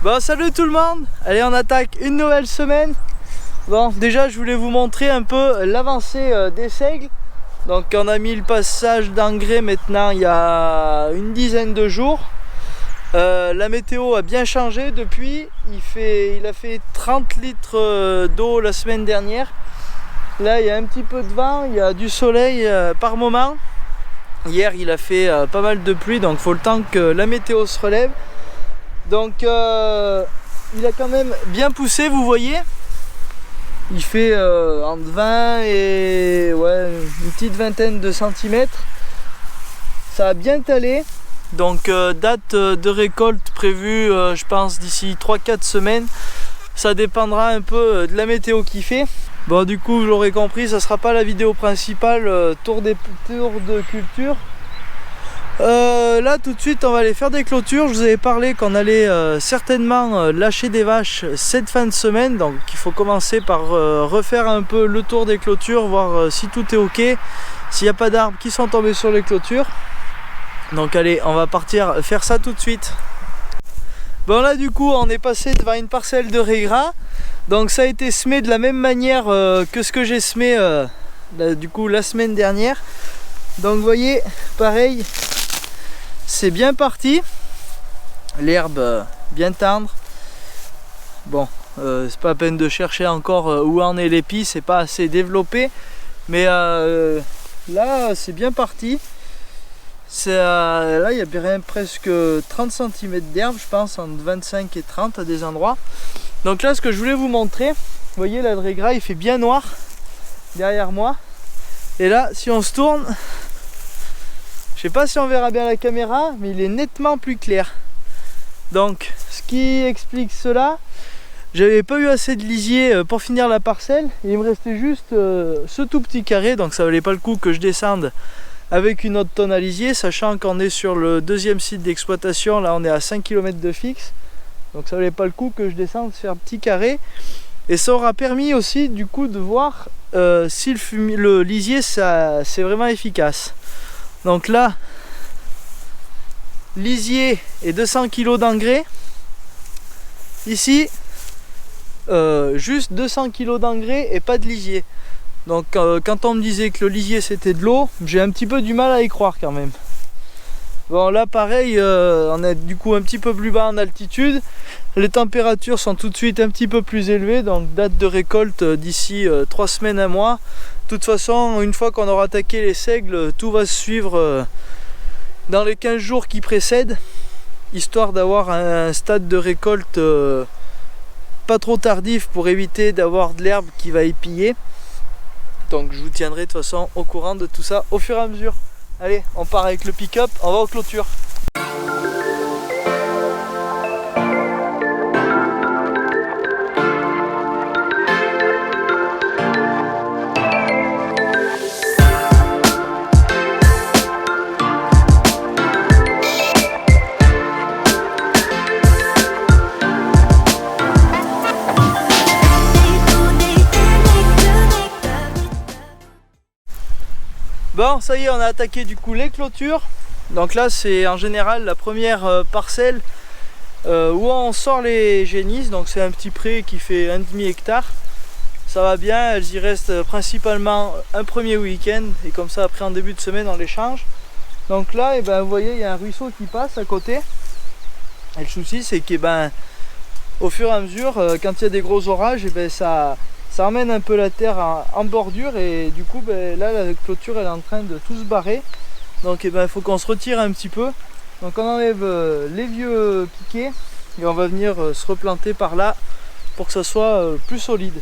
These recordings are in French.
Bon, salut tout le monde. Allez, on attaque une nouvelle semaine. Bon, déjà je voulais vous montrer un peu l'avancée des seigles. Donc on a mis le passage d'engrais maintenant il y a une dizaine de jours. La météo a bien changé depuis. Il a fait 30 litres d'eau la semaine dernière. Là il y a un petit peu de vent, il y a du soleil par moment. Hier il a fait pas mal de pluie, donc il faut le temps que la météo se relève. Donc il a quand même bien poussé, vous voyez. Il fait entre 20 et une petite vingtaine de centimètres. Ça a bien talé. Donc date de récolte prévue je pense d'ici 3-4 semaines. Ça dépendra un peu de la météo qu'il fait. Bon, du coup vous l'aurez compris, ça sera pas la vidéo principale tour de culture. Là tout de suite on va aller faire des clôtures. Je vous avais parlé qu'on allait certainement lâcher des vaches cette fin de semaine, donc il faut commencer par refaire un peu le tour des clôtures, voir si tout est ok, s'il n'y a pas d'arbres qui sont tombés sur les clôtures. Donc allez, on va partir faire ça tout de suite. Bon, là du coup on est passé devant une parcelle de raies. Donc ça a été semé de la même manière que ce que j'ai semé du coup la semaine dernière. Donc vous voyez, pareil, c'est bien parti. L'herbe bien tendre. Bon, c'est pas la peine de chercher encore où en est l'épi, c'est pas assez développé. Mais là c'est bien parti. Là il y a bien presque 30 cm d'herbe, je pense, entre 25 et 30 à des endroits. Donc là ce que je voulais vous montrer, vous voyez là le régras il fait bien noir derrière moi. Et là si on se tourne, je sais pas si on verra bien la caméra, mais il est nettement plus clair. Donc ce qui explique cela, j'avais pas eu assez de lisier pour finir la parcelle. Et il me restait juste ce tout petit carré, donc ça valait pas le coup que je descende avec une autre tonne à lisier, sachant qu'on est sur le deuxième site d'exploitation. Là on est à 5 km de fixe, donc ça valait pas le coup que je descende faire un petit carré. Et ça aura permis aussi du coup de voir si le lisier c'est vraiment efficace. Donc là, lisier et 200 kg d'engrais. Ici, juste 200 kg d'engrais et pas de lisier. Donc quand on me disait que le lisier c'était de l'eau, j'ai un petit peu du mal à y croire quand même. Bon, là pareil, on est du coup un petit peu plus bas en altitude. Les températures sont tout de suite un petit peu plus élevées, donc date de récolte d'ici 3 semaines, un mois. De toute façon, une fois qu'on aura attaqué les seigles, tout va se suivre dans les 15 jours qui précèdent, histoire d'avoir un stade de récolte pas trop tardif pour éviter d'avoir de l'herbe qui va épiller. Donc je vous tiendrai de toute façon au courant de tout ça au fur et à mesure. Allez, on part avec le pick-up, on va aux clôtures. Bon, ça y est, on a attaqué du coup les clôtures. Donc là c'est en général la première parcelle où on sort les génisses. Donc c'est un petit pré qui fait 1,5 hectare. Ça va bien, elles y restent principalement un premier week-end. Et comme ça après en début de semaine on les change. Donc là, vous voyez, il y a un ruisseau qui passe à côté. Et le souci c'est que au fur et à mesure, quand il y a des gros orages, ça emmène un peu la terre en bordure. Et du coup là la clôture elle est en train de tout se barrer. Donc il faut qu'on se retire un petit peu. Donc on enlève les vieux piquets et on va venir se replanter par là pour que ça soit plus solide.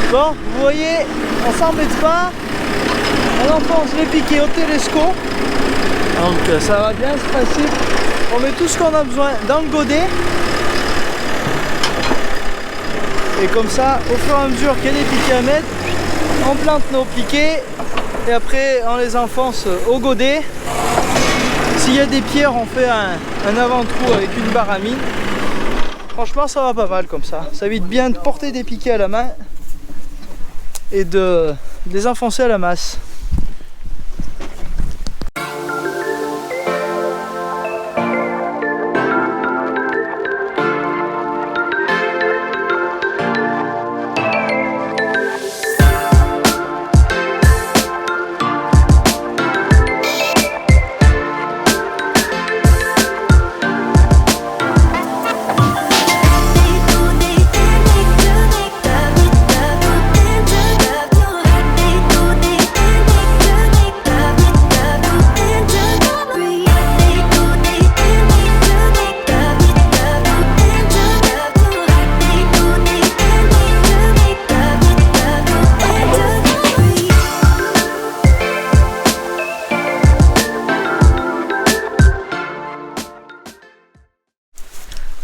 Bon, vous voyez, on s'embête pas, on enfonce les piquets au télesco, donc ça va bien ce principe. On met tout ce qu'on a besoin dans le godet, et comme ça, au fur et à mesure qu'il y a des piquets à mettre, on plante nos piquets et après on les enfonce au godet. S'il y a des pierres, on fait un avant-trou avec une barre à mine. Franchement, ça va pas mal comme ça. Ça évite bien de porter des piquets à la main et de les enfoncer à la masse.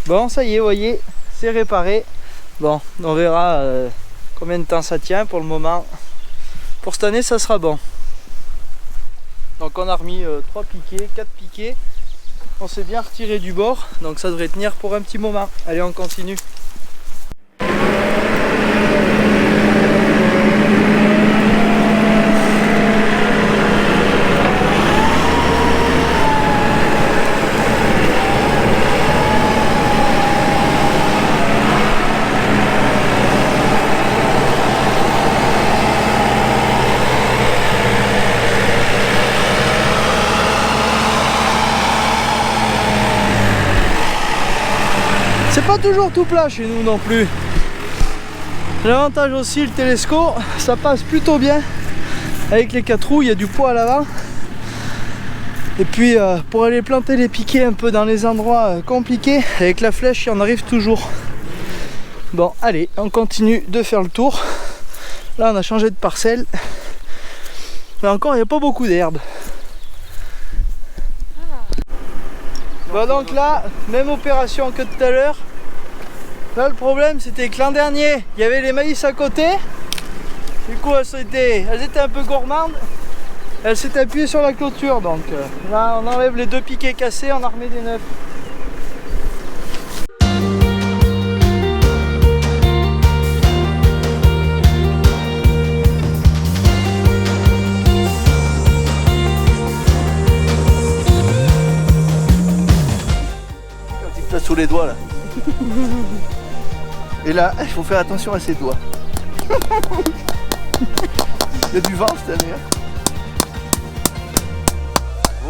Bon, ça y est, vous voyez, c'est réparé. Bon, on verra combien de temps ça tient. Pour le moment, pour cette année, ça sera bon. Donc on a remis 3 piquets, 4 piquets. On s'est bien retiré du bord, donc ça devrait tenir pour un petit moment. Allez, on continue. C'est pas toujours tout plat chez nous non plus. L'avantage aussi, le télescope, ça passe plutôt bien. Avec les 4 roues, il y a du poids à l'avant. Et puis pour aller planter les piquets un peu dans les endroits compliqués, avec la flèche, il en arrive toujours. Bon, allez, on continue de faire le tour. Là, on a changé de parcelle. Mais encore, il n'y a pas beaucoup d'herbe. Bon, donc là, même opération que tout à l'heure. Là, le problème, c'était que l'an dernier, il y avait les maïs à côté. Du coup, elles étaient un peu gourmandes. Elles s'étaient appuyées sur la clôture. Donc là, on enlève les 2 piquets cassés, on en remet des neufs. Sous les doigts là. Et là, il faut faire attention à ses doigts. Il y a du vent cette année.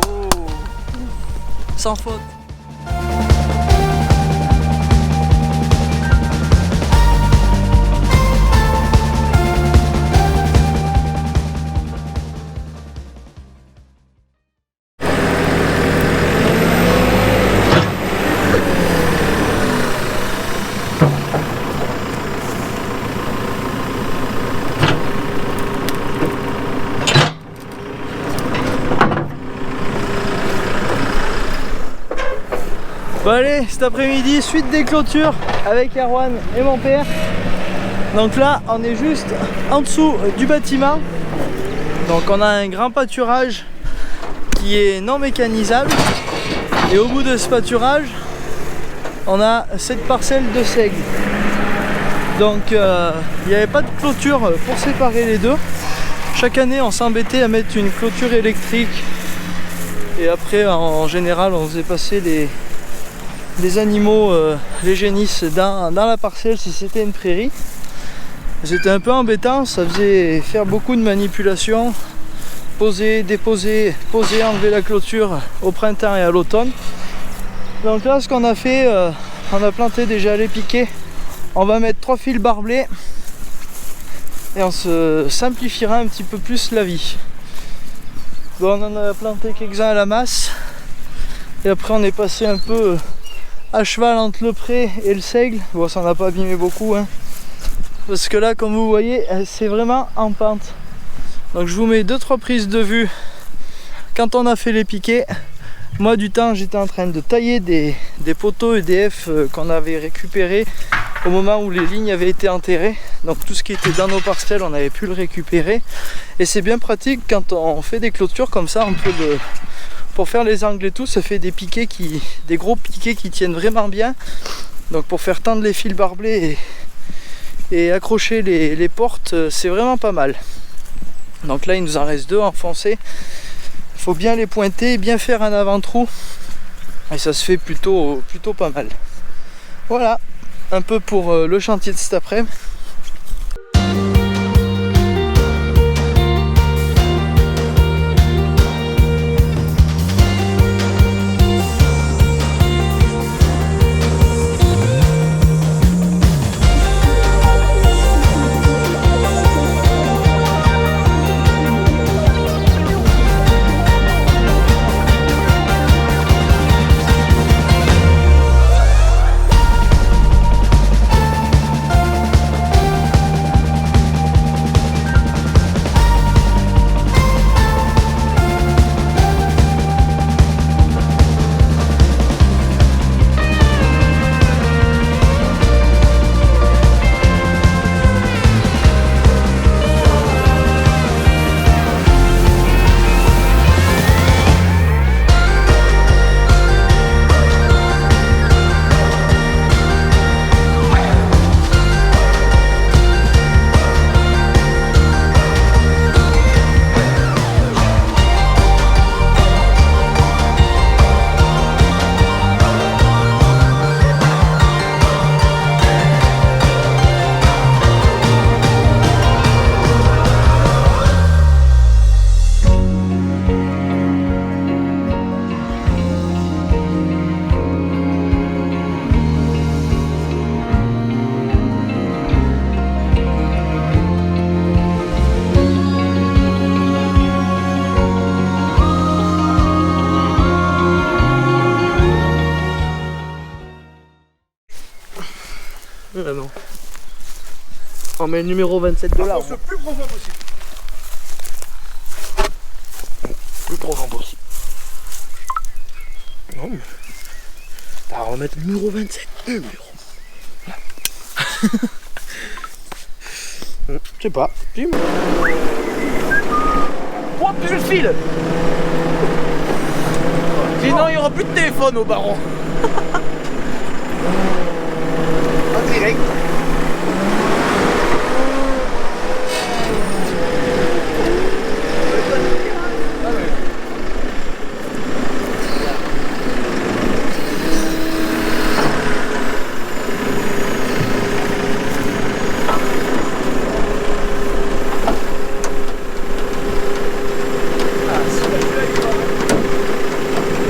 Oh. Sans faute. Bon allez, cet après-midi, suite des clôtures avec Erwan et mon père. Donc là, on est juste en dessous du bâtiment. Donc on a un grand pâturage qui est non mécanisable. Et au bout de ce pâturage, on a cette parcelle de seigle. Donc il n'y avait pas de clôture pour séparer les deux. Chaque année, on s'embêtait à mettre une clôture électrique. Et après, en général, on faisait passer les animaux, les génisses dans la parcelle si c'était une prairie. C'était un peu embêtant, ça faisait faire beaucoup de manipulations, poser, déposer, poser, enlever la clôture au printemps et à l'automne. Donc là, ce qu'on a fait, on a planté déjà les piquets. On va mettre 3 fils barbelés et on se simplifiera un petit peu plus la vie. Bon, on en a planté quelques-uns à la masse et après on est passé un peu à cheval entre le pré et le seigle. Bon, ça n'a pas abîmé beaucoup, hein, parce que là, comme vous voyez, c'est vraiment en pente. Donc je vous mets 2-3 prises de vue quand on a fait les piquets. Moi, du temps, j'étais en train de tailler des poteaux EDF qu'on avait récupérés au moment où les lignes avaient été enterrées. Donc tout ce qui était dans nos parcelles, on avait pu le récupérer. Et c'est bien pratique quand on fait des clôtures comme ça, on peut pour faire les angles et tout, ça fait des piquets des gros piquets qui tiennent vraiment bien. Donc pour faire tendre les fils barbelés et accrocher les portes, c'est vraiment pas mal. Donc là il nous en reste 2 à enfoncer. Il faut bien les pointer, bien faire un avant-trou. Et ça se fait plutôt pas mal. Voilà, un peu pour le chantier de cet après-midi. Non. On met le numéro 27 de l'arbre. Le plus profond possible. Plus profond possible. Non mais... on va mettre le numéro 27. Le numéro. Je sais pas. Oh, plus le fil. Sinon il n'y aura plus de téléphone au baron. En direct.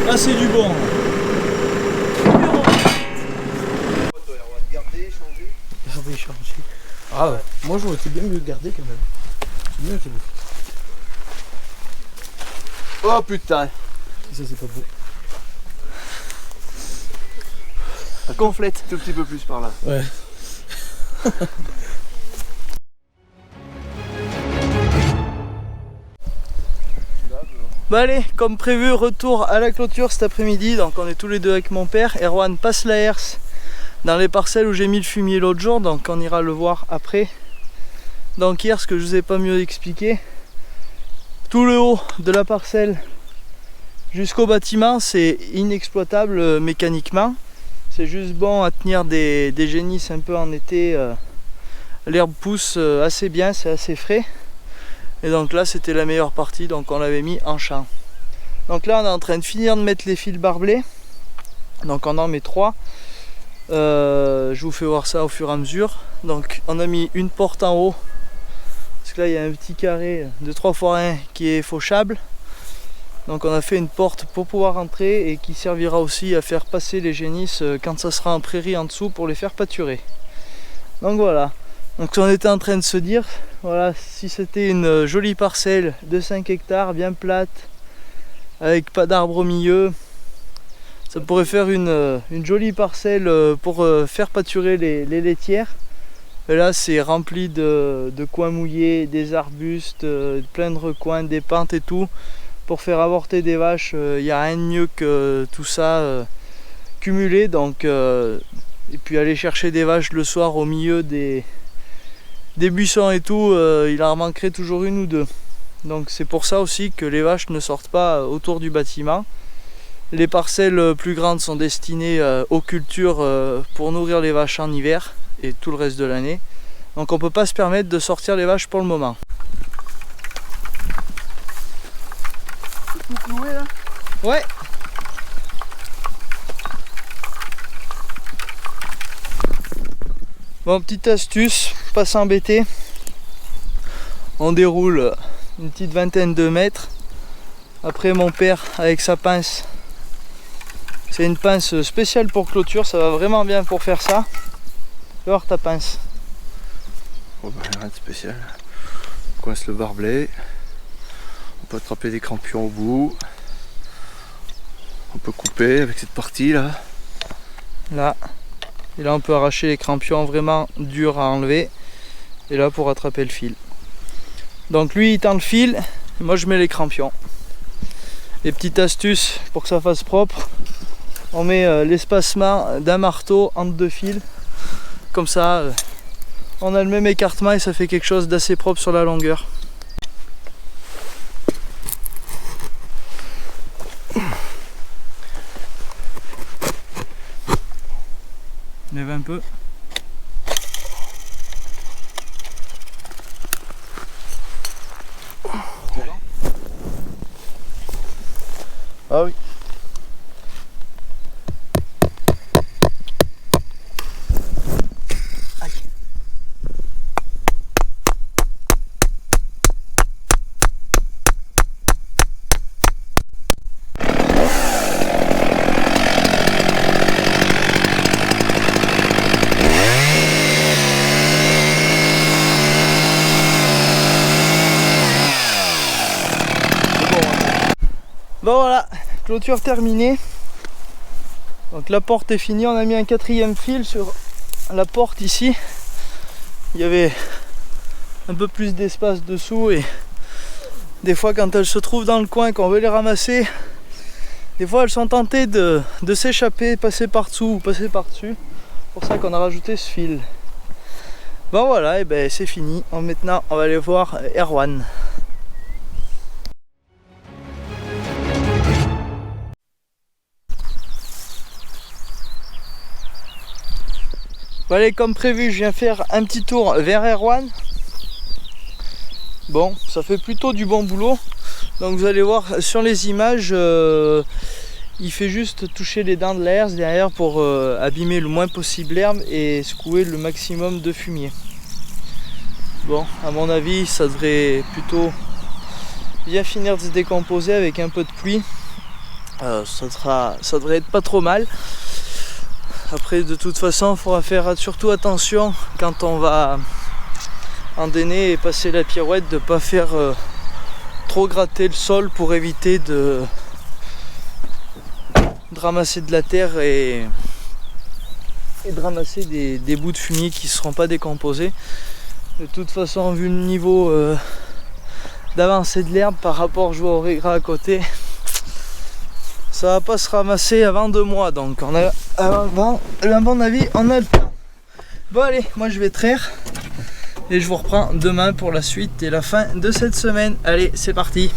Là c'est du bon. Garder, changer. Ah ouais. Moi j'aurais été bien mieux gardé quand même. C'est bien, c'est beau. Oh putain. Ça c'est pas beau. La conflette tout petit peu plus par là. Ouais. Bah allez, comme prévu, retour à la clôture cet après-midi. Donc on est tous les deux avec mon père. Erwan passe la herse dans les parcelles où j'ai mis le fumier l'autre jour, donc on ira le voir après. Donc hier, ce que je vous ai pas mieux expliqué, tout le haut de la parcelle jusqu'au bâtiment, c'est inexploitable mécaniquement. C'est juste bon à tenir des génisses un peu en été. L'herbe pousse assez bien, c'est assez frais. Et donc là c'était la meilleure partie, donc on l'avait mis en champ. Donc là on est en train de finir de mettre les fils barbelés. Donc on en met 3. Je vous fais voir ça au fur et à mesure. Donc on a mis une porte en haut. Parce que là il y a un petit carré de 3x1 qui est fauchable. Donc on a fait une porte pour pouvoir entrer et qui servira aussi à faire passer les génisses quand ça sera en prairie en dessous pour les faire pâturer. Donc voilà. Donc on était en train de se dire, voilà, si c'était une jolie parcelle de 5 hectares, bien plate, avec pas d'arbres au milieu, ça pourrait faire une jolie parcelle pour faire pâturer les laitières. Et là c'est rempli de coins mouillés, des arbustes, plein de recoins, des pentes et tout. Pour faire avorter des vaches, il n'y a rien de mieux que tout ça cumulé. Donc, et puis aller chercher des vaches le soir au milieu des buissons et tout, il en manquerait toujours une ou deux. Donc c'est pour ça aussi que les vaches ne sortent pas autour du bâtiment. Les parcelles plus grandes sont destinées aux cultures pour nourrir les vaches en hiver et tout le reste de l'année. Donc on ne peut pas se permettre de sortir les vaches pour le moment. Tout cloué là? Ouais. Bon, petite astuce, pas s'embêter. On déroule une petite vingtaine de mètres. Après mon père avec sa pince. C'est une pince spéciale pour clôture, ça va vraiment bien pour faire ça. Tu vas voir ta pince. Oh bah rien de spécial. On coince le barbelé. On peut attraper des crampions au bout. On peut couper avec cette partie là. Là. Et là on peut arracher les crampions vraiment durs à enlever. Et là pour attraper le fil. Donc lui il tend le fil, et moi je mets les crampions. Et petite astuce pour que ça fasse propre. On met l'espacement d'un marteau entre deux fils. Comme ça, on a le même écartement et ça fait quelque chose d'assez propre sur la longueur. Lève un peu. Ah oui. Bon voilà, clôture terminée. Donc la porte est finie, on a mis un quatrième fil sur la porte ici. Il y avait un peu plus d'espace dessous et des fois quand elles se trouvent dans le coin, qu'on veut les ramasser, des fois elles sont tentées de s'échapper, passer par dessous ou passer par dessus. C'est pour ça qu'on a rajouté ce fil. Bon voilà, et ben c'est fini. Maintenant on va aller voir Erwan. Bon, allez, comme prévu, je viens faire un petit tour vers Erwan. Bon, ça fait plutôt du bon boulot. Donc vous allez voir sur les images, il fait juste toucher les dents de la herse derrière pour abîmer le moins possible l'herbe et secouer le maximum de fumier. Bon, à mon avis, ça devrait plutôt bien finir de se décomposer avec un peu de pluie. Ça devrait être pas trop mal. Après, de toute façon, il faudra faire surtout attention quand on va endainer et passer la pirouette, de ne pas faire trop gratter le sol pour éviter de ramasser de la terre et de ramasser des bouts de fumier qui ne seront pas décomposés. De toute façon, vu le niveau d'avancée de l'herbe par rapport au régras à côté, ça va pas se ramasser avant 2 mois, donc on a à mon avis on a le temps. Bon allez, moi je vais traire et je vous reprends demain pour la suite et la fin de cette semaine. Allez, c'est parti.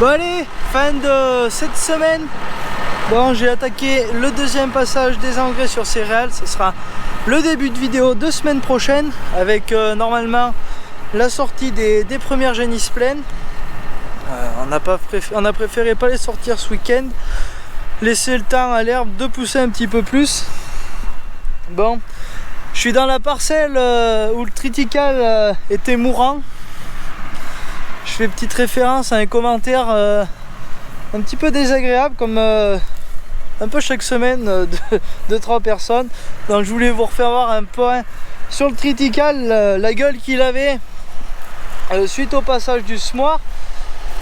Bon allez, fin de cette semaine. Bon, j'ai attaqué le deuxième passage des engrais sur céréales. Ce sera le début de vidéo de semaine prochaine avec normalement la sortie des premières génisses pleines. On a préféré pas les sortir ce week-end, laisser le temps à l'herbe de pousser un petit peu plus. Bon, je suis dans la parcelle où le triticale était mourant. Je fais petite référence à un commentaire un petit peu désagréable, comme un peu chaque semaine de 3 personnes. Donc je voulais vous refaire voir un point sur le triticale, la gueule qu'il avait suite au passage du semoir.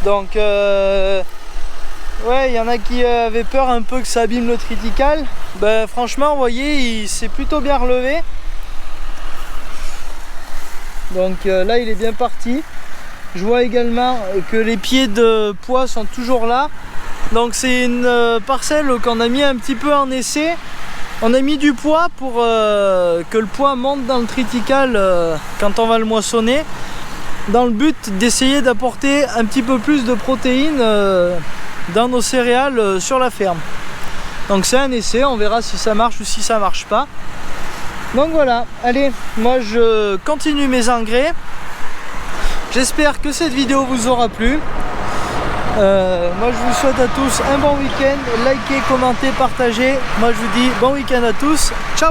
Donc ouais, il y en a qui avaient peur un peu que ça abîme le triticale. Ben franchement, vous voyez, il s'est plutôt bien relevé. Donc là il est bien parti. Je vois également que les pieds de pois sont toujours là. Donc c'est une parcelle qu'on a mis un petit peu en essai. On a mis du pois pour que le pois monte dans le triticale quand on va le moissonner, dans le but d'essayer d'apporter un petit peu plus de protéines dans nos céréales sur la ferme. Donc c'est un essai, on verra si ça marche ou si ça marche pas. Donc voilà, allez, moi je continue mes engrais. J'espère que cette vidéo vous aura plu. Moi je vous souhaite à tous un bon week-end. Likez, commentez, partagez. Moi je vous dis bon week-end à tous. Ciao!